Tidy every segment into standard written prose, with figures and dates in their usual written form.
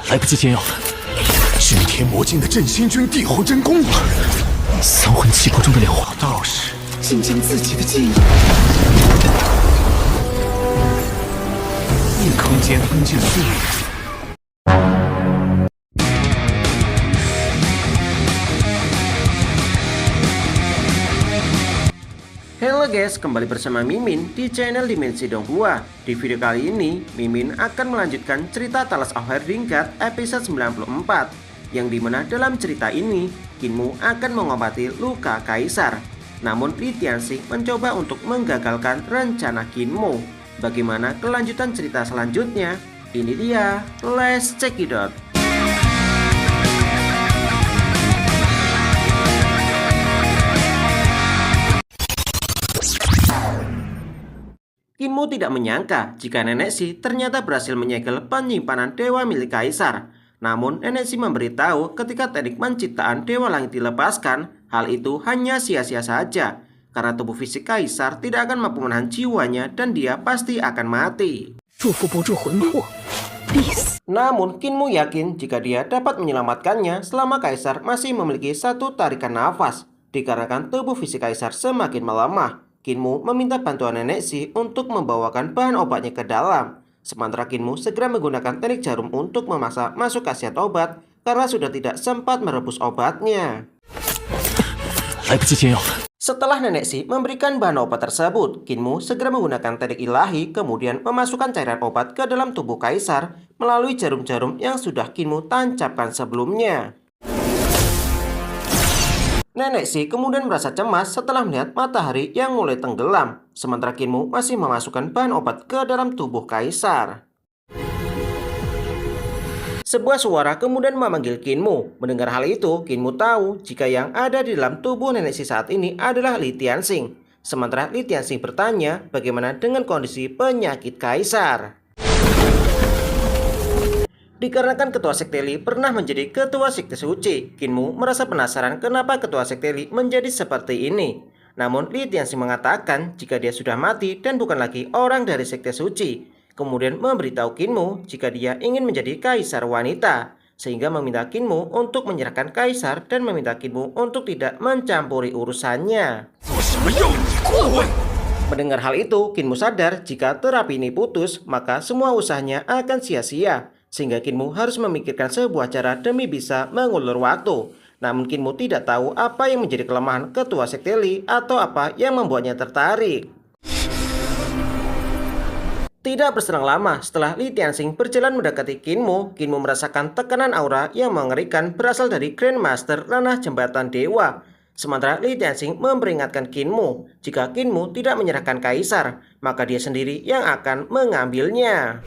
来不及煎药了。是天魔境的镇心诀地火真功了。三魂七魄中的炼化道士精进自己的技艺，异空间吞进术语。Halo guys, kembali bersama Mimin di channel Dimensi Donghua. Di video kali ini, Mimin akan melanjutkan cerita Tales of Herdingard episode 94, yang dimana dalam cerita ini, Kinmu akan mengobati luka Kaisar. Namun Li Tianxing mencoba untuk menggagalkan rencana Kinmu. Bagaimana kelanjutan cerita selanjutnya? Ini dia, let's check it out. Kinmu tidak menyangka jika Nenek Si ternyata berhasil menyegel penyimpanan dewa milik Kaisar. Namun Nenek Si memberitahu ketika teknik penciptaan Dewa Langit dilepaskan, hal itu hanya sia-sia saja. Karena tubuh fisik Kaisar tidak akan mampu menahan jiwanya dan dia pasti akan mati. Namun Kinmu yakin jika dia dapat menyelamatkannya selama Kaisar masih memiliki satu tarikan nafas. Dikarenakan tubuh fisik Kaisar semakin melemah, Kinmu meminta bantuan Nenek Si untuk membawakan bahan obatnya ke dalam. Sementara Kinmu segera menggunakan teknik jarum untuk memaksa masuk khasiat obat karena sudah tidak sempat merebus obatnya. Setelah Nenek Si memberikan bahan obat tersebut, Kinmu segera menggunakan teknik ilahi kemudian memasukkan cairan obat ke dalam tubuh Kaisar melalui jarum-jarum yang sudah Kinmu tancapkan sebelumnya. Nenek Si kemudian merasa cemas setelah melihat matahari yang mulai tenggelam, sementara Kinmu masih memasukkan bahan obat ke dalam tubuh Kaisar. Sebuah suara kemudian memanggil Kinmu. Mendengar hal itu, Kinmu tahu jika yang ada di dalam tubuh Nenek Si saat ini adalah Li Tianxing. Sementara Li Tianxing bertanya bagaimana dengan kondisi penyakit Kaisar. Dikarenakan Ketua Sekte Li pernah menjadi Ketua Sekte Suci, Kinmu merasa penasaran kenapa Ketua Sekte Li menjadi seperti ini. Namun Li Tianxing mengatakan jika dia sudah mati dan bukan lagi orang dari Sekte Suci. Kemudian memberitahu Kinmu jika dia ingin menjadi Kaisar wanita, sehingga meminta Kinmu untuk menyerahkan Kaisar dan meminta Kinmu untuk tidak mencampuri urusannya. Mendengar hal itu, Kinmu sadar jika terapi ini putus, maka semua usahanya akan sia-sia. Sehingga Kinmu harus memikirkan sebuah cara demi bisa mengulur waktu. Namun Kinmu tidak tahu apa yang menjadi kelemahan Ketua Sekte Li atau apa yang membuatnya tertarik. Tidak berselang lama setelah Li Tianxing berjalan mendekati Kinmu, Kinmu merasakan tekanan aura yang mengerikan berasal dari Grandmaster Ranah Jembatan Dewa. Sementara Li Tianxing memperingatkan Kinmu, jika Kinmu tidak menyerahkan Kaisar, maka dia sendiri yang akan mengambilnya.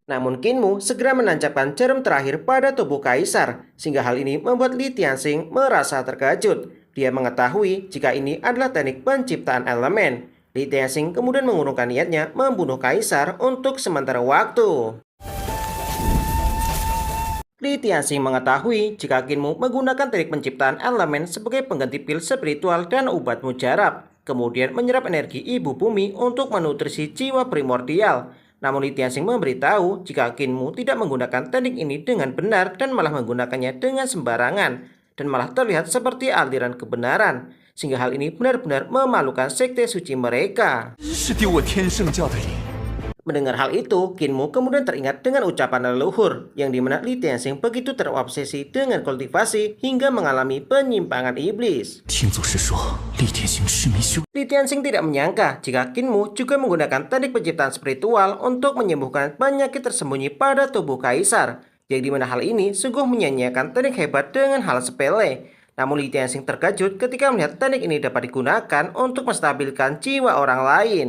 Namun Kinmu segera menancapkan jarum terakhir pada tubuh Kaisar, sehingga hal ini membuat Li Tianxing merasa terkejut. Dia mengetahui jika ini adalah teknik penciptaan elemen. Li Tianxing kemudian mengurungkan niatnya membunuh Kaisar untuk sementara waktu. Li Tianxing mengetahui jika Kinmu menggunakan teknik penciptaan elemen sebagai pengganti pil spiritual dan obat mujarab, kemudian menyerap energi ibu bumi untuk menutrisi jiwa primordial. Namun Li Tianxing memberitahu jika Kinmu tidak menggunakan teknik ini dengan benar dan malah menggunakannya dengan sembarangan dan malah terlihat seperti aliran kebenaran, sehingga hal ini benar-benar memalukan sekte suci mereka. Mendengar hal itu, Kinmu kemudian teringat dengan ucapan leluhur yang dimana Li Tianxing begitu terobsesi dengan kultivasi hingga mengalami penyimpangan iblis. Li Tianxing tidak menyangka jika Kinmu juga menggunakan teknik penciptaan spiritual untuk menyembuhkan penyakit tersembunyi pada tubuh Kaisar, yang dimana hal ini sungguh menyanyiakan teknik hebat dengan hal sepele. Namun Li Tianxing terkejut ketika melihat teknik ini dapat digunakan untuk menstabilkan jiwa orang lain.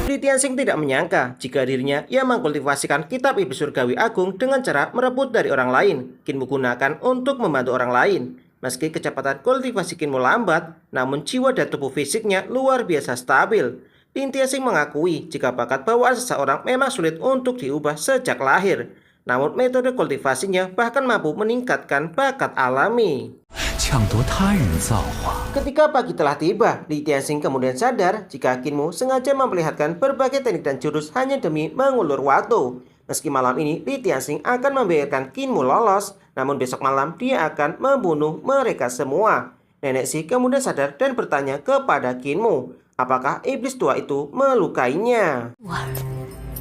Li Tianxing tidak menyangka jika dirinya yang mengkultivasikan kitab iblis surgawi agung dengan cara merebut dari orang lain, Kinmu gunakan untuk membantu orang lain. Meski kecepatan kultivasi Kinmu lambat, namun jiwa dan tubuh fisiknya luar biasa stabil. Li Tianxing mengakui jika bakat bawaan seseorang memang sulit untuk diubah sejak lahir. Namun metode kultivasinya bahkan mampu meningkatkan bakat alami. 抢夺他人造化。 Ketika pagi telah tiba, Li Tianxing kemudian sadar jika Qin Mu sengaja memperlihatkan berbagai teknik dan jurus hanya demi mengulur waktu. Meski malam ini Li Tianxing akan membiarkan Qin Mu lolos, namun besok malam dia akan membunuh mereka semua. Nenek Xi kemudian sadar dan bertanya kepada Qin Mu, apakah iblis tua itu melukainya.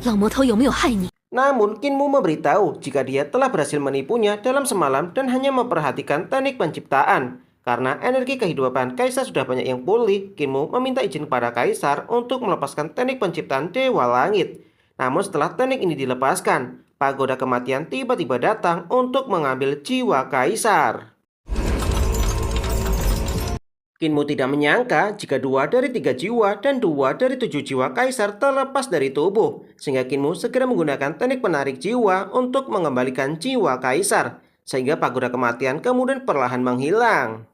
老魔头有没有害你？ Namun Qin Mu memberitahu jika dia telah berhasil menipunya dalam semalam dan hanya memperhatikan teknik penciptaan. Karena energi kehidupan Kaisar sudah banyak yang pulih, Qin Mu meminta izin kepada Kaisar untuk melepaskan teknik penciptaan Dewa Langit. Namun setelah teknik ini dilepaskan, pagoda kematian tiba-tiba datang untuk mengambil jiwa Kaisar. Qin Mu tidak menyangka jika 2 dari 3 jiwa dan 2 dari 7 jiwa Kaisar terlepas dari tubuh, sehingga Qin Mu segera menggunakan teknik penarik jiwa untuk mengembalikan jiwa Kaisar, sehingga pagoda kematian kemudian perlahan menghilang.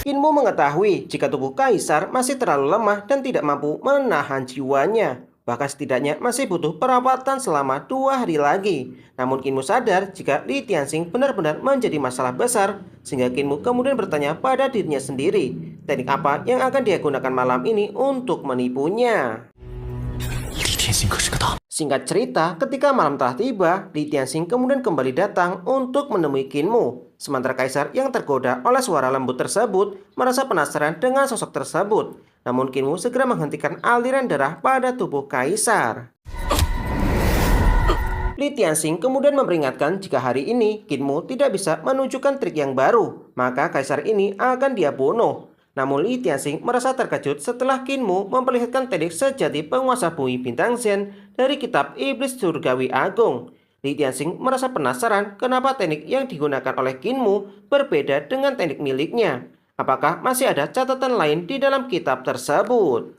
Qin Mu mengetahui jika tubuh Kaisar masih terlalu lemah dan tidak mampu menahan jiwanya. Bahkan setidaknya masih butuh perawatan selama 2 hari lagi. Namun Qin Mu sadar jika Li Tianxing benar-benar menjadi masalah besar, sehingga Qin Mu kemudian bertanya pada dirinya sendiri, teknik apa yang akan dia gunakan malam ini untuk menipunya. Singkat cerita, ketika malam telah tiba, Li Tianxing kemudian kembali datang untuk menemui Qin Mu. Sementara Kaisar yang tergoda oleh suara lembut tersebut merasa penasaran dengan sosok tersebut. Namun Qin Mu segera menghentikan aliran darah pada tubuh Kaisar. Li Tianxing kemudian memperingatkan jika hari ini Qin Mu tidak bisa menunjukkan trik yang baru, maka Kaisar ini akan dia bunuh. Namun Li Tianxing merasa terkejut setelah Qin Mu memperlihatkan teknik sejati penguasa bumi bintang Zen dari kitab Iblis Surgawi Agung. Li Tianxing merasa penasaran kenapa teknik yang digunakan oleh Qin Mu berbeda dengan teknik miliknya. Apakah masih ada catatan lain di dalam kitab tersebut?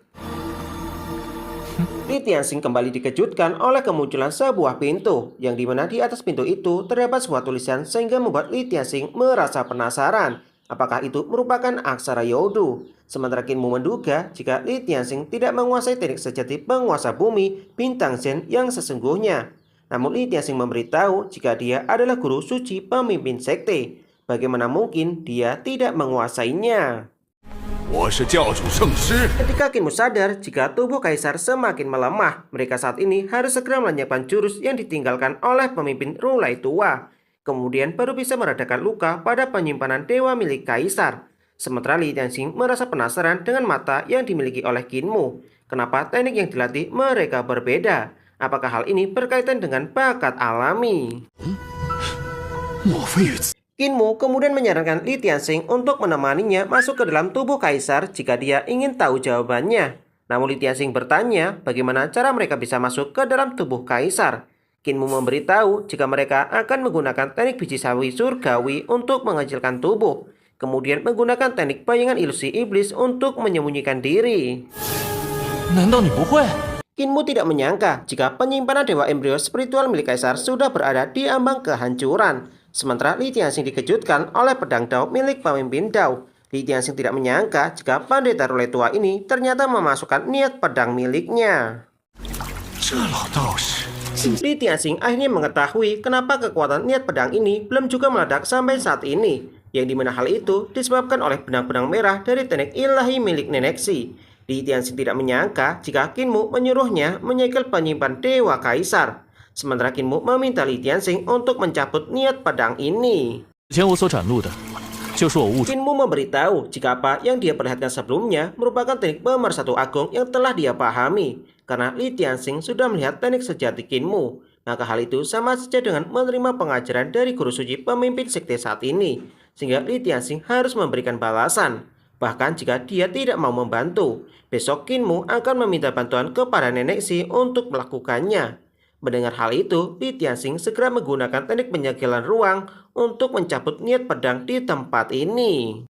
Li Tianxing kembali dikejutkan oleh kemunculan sebuah pintu, yang dimana di atas pintu itu terdapat sebuah tulisan sehingga membuat Li Tianxing merasa penasaran. Apakah itu merupakan aksara Youdu? Sementara Qin Mu menduga jika Li Tianxing tidak menguasai teknik sejati penguasa bumi bintang Zen yang sesungguhnya. Namun Li Tianxing memberitahu jika dia adalah guru suci pemimpin sekte. Bagaimana mungkin dia tidak menguasainya? Ketika Qin Mu sadar jika tubuh Kaisar semakin melemah, mereka saat ini harus segera melenyapkan jurus yang ditinggalkan oleh pemimpin Rulai tua. Kemudian baru bisa meredakan luka pada penyimpanan dewa milik Kaisar. Sementara Li Tianxing merasa penasaran dengan mata yang dimiliki oleh Qin Mu. Kenapa teknik yang dilatih mereka berbeda? Apakah hal ini berkaitan dengan bakat alami? Qin Mu kemudian menyarankan Li Tianxing untuk menemaninya masuk ke dalam tubuh Kaisar jika dia ingin tahu jawabannya. Namun Li Tianxing bertanya bagaimana cara mereka bisa masuk ke dalam tubuh Kaisar. Qin Mu memberitahu jika mereka akan menggunakan teknik biji sawi surgawi untuk mengecilkan tubuh, kemudian menggunakan teknik bayangan ilusi iblis untuk menyembunyikan diri. Qin Mu tidak menyangka jika penyimpanan dewa embrio spiritual milik Kaisar sudah berada di ambang kehancuran. Sementara Li Tianxing dikejutkan oleh pedang Dao milik pemimpin Dao. Li Tianxing tidak menyangka jika pendeta Rulai tua ini ternyata memasukkan niat pedang miliknya. Li Tianxing akhirnya mengetahui kenapa kekuatan niat pedang ini belum juga meledak sampai saat ini. Yang dimana hal itu disebabkan oleh benang-benang merah dari teknik ilahi milik Nenek Xi. Li Tianxing tidak menyangka jika Qin Mu menyuruhnya menyegel penyimpan dewa Kaisar. Sementara Qin Mu meminta Li Tianxing untuk mencabut niat pedang ini. Qin Mu memberitahu jika apa yang dia perlihatkan sebelumnya merupakan teknik pemersatu agung yang telah dia pahami. Karena Li Tianxing sudah melihat teknik sejati Qin Mu, maka hal itu sama saja dengan menerima pengajaran dari guru suci pemimpin sekte saat ini. Sehingga Li Tianxing harus memberikan balasan. Bahkan jika dia tidak mau membantu, besok Qin Mu akan meminta bantuan kepada Nenek Xi untuk melakukannya. Mendengar hal itu, Li Tianxing segera menggunakan teknik penyegelan ruang untuk mencabut niat pedang di tempat ini.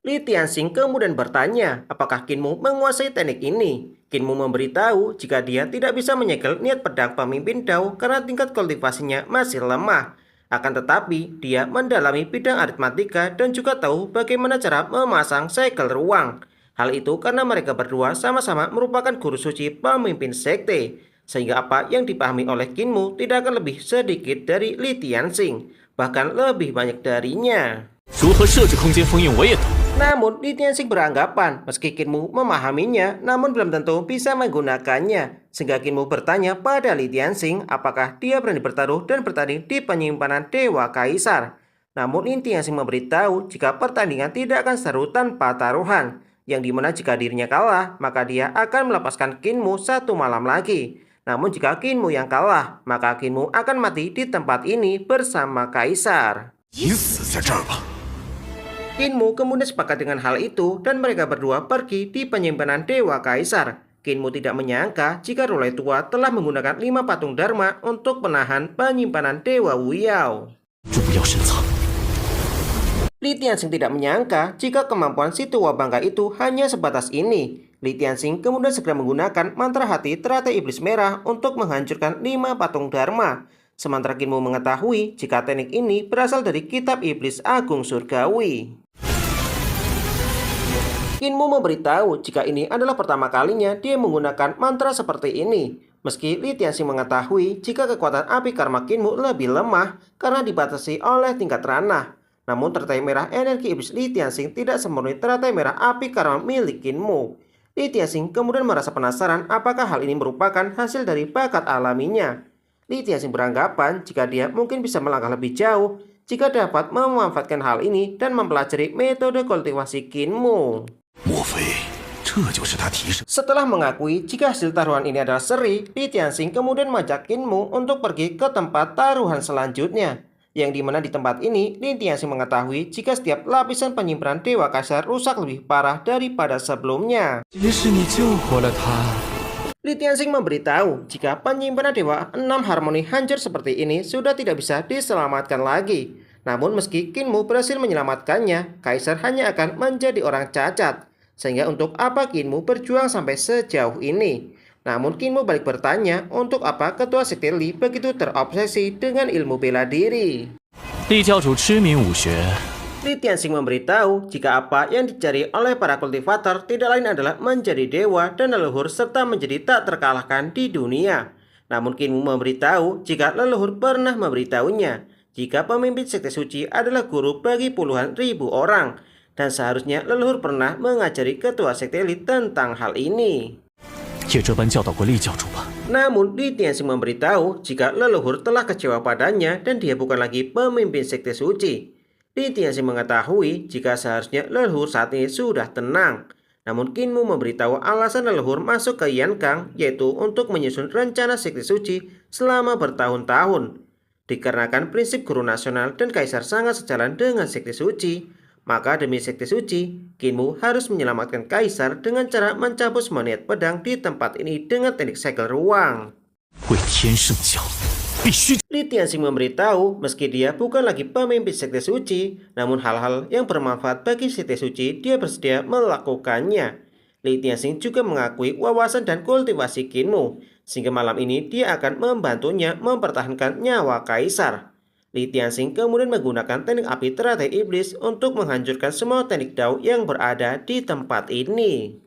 Li Tianxing kemudian bertanya apakah Qin Mu menguasai teknik ini. Qin Mu memberitahu jika dia tidak bisa menyegel niat pedang pemimpin Dao karena tingkat kultivasinya masih lemah. Akan tetapi, dia mendalami bidang aritmatika dan juga tahu bagaimana cara memasang segel ruang. Hal itu karena mereka berdua sama-sama merupakan guru suci pemimpin sekte. Sehingga apa yang dipahami oleh Qinmu tidak akan lebih sedikit dari Li Tianxing, bahkan lebih banyak darinya. 如何设置空间封印我也懂。 Namun Li Tianxing beranggapan meski Qinmu memahaminya, namun belum tentu bisa menggunakannya. Sehingga Qinmu bertanya pada Li Tianxing apakah dia berani bertaruh dan bertanding di penyimpanan Dewa Kaisar. Namun Li Tianxing memberitahu jika pertandingan tidak akan seru tanpa taruhan, yang dimana jika dirinya kalah, maka dia akan melepaskan Qinmu 1 malam lagi. Namun jika Qinmu yang kalah, maka Qinmu akan mati di tempat ini bersama Kaisar. 你死在这儿吧。 Qinmu kemudian sepakat dengan hal itu dan mereka berdua pergi di penyimpanan Dewa Kaisar. Qinmu tidak menyangka jika Rulai Tua telah menggunakan 5 patung Dharma untuk menahan penyimpanan Dewa Wuyao. 入不要深藏。 Li Tianxing tidak menyangka jika kemampuan si tua bangka itu hanya sebatas ini. Li Tianxing kemudian segera menggunakan mantra hati teratai iblis merah untuk menghancurkan 5 patung Dharma. Sementara Qinmu mengetahui jika teknik ini berasal dari kitab iblis agung surgawi. Qinmu memberitahu jika ini adalah pertama kalinya dia menggunakan mantra seperti ini. Meski Li Tianxing mengetahui jika kekuatan api karma Qinmu lebih lemah karena dibatasi oleh tingkat ranah. Namun teratai merah energi iblis Li Tianxing tidak semurni teratai merah api karma milik Qinmu. Li Tianxing kemudian merasa penasaran apakah hal ini merupakan hasil dari bakat alaminya. Li Tianxing beranggapan jika dia mungkin bisa melangkah lebih jauh jika dapat memanfaatkan hal ini dan mempelajari metode kultivasi Qinmu. 莫非这就是他提升？ Setelah mengakui jika hasil taruhan ini adalah seri, Li Tianxing kemudian mengajak Qinmu untuk pergi ke tempat taruhan selanjutnya. Yang dimana di tempat ini, Li Tianxing mengetahui jika setiap lapisan penyimpanan Dewa Kaisar rusak lebih parah daripada sebelumnya. 即使你救活了他， Li Tianxing memberitahu jika penyimpanan Dewa 6 harmoni hancur seperti ini sudah tidak bisa diselamatkan lagi. Namun meski Qinmu berhasil menyelamatkannya, Kaisar hanya akan menjadi orang cacat. Sehingga untuk apa Qinmu berjuang sampai sejauh ini? Namun Qinmu balik bertanya untuk apa ketua sekte Li begitu terobsesi dengan ilmu bela diri. 厉教主痴迷武学， Li Tianxing memberitahu jika apa yang dicari oleh para kultivator tidak lain adalah menjadi dewa dan leluhur serta menjadi tak terkalahkan di dunia. Namun Qinmu memberitahu jika leluhur pernah memberitahunya jika pemimpin sekte suci adalah guru bagi puluhan ribu orang dan seharusnya leluhur pernah mengajari ketua sekte Li tentang hal ini. 也这般教导过厉教主吧。 Namun Li Tianxing memberitahu jika leluhur telah kecewa padanya dan dia bukan lagi pemimpin sekte suci. Li Tianxing mengetahui jika seharusnya leluhur saat ini sudah tenang. Namun Qinmu memberitahu alasan leluhur masuk ke Yankang yaitu untuk menyusun rencana sekte suci selama bertahun-tahun. Dikarenakan prinsip guru nasional dan kaisar sangat sejalan dengan sekte suci, maka demi sekte suci, Qinmu harus menyelamatkan kaisar dengan cara mencabut semua niat pedang di tempat ini dengan teknik segel ruang. 为天圣教，必须 Li Tianxing memberitahu meski dia bukan lagi pemimpin sekte suci, namun hal-hal yang bermanfaat bagi sekte suci dia bersedia melakukannya. Li Tianxing juga mengakui wawasan dan kultivasi Qinmu, sehingga malam ini dia akan membantunya mempertahankan nyawa kaisar. Li Tianxing kemudian menggunakan teknik api teratai iblis untuk menghancurkan semua teknik Dao yang berada di tempat ini.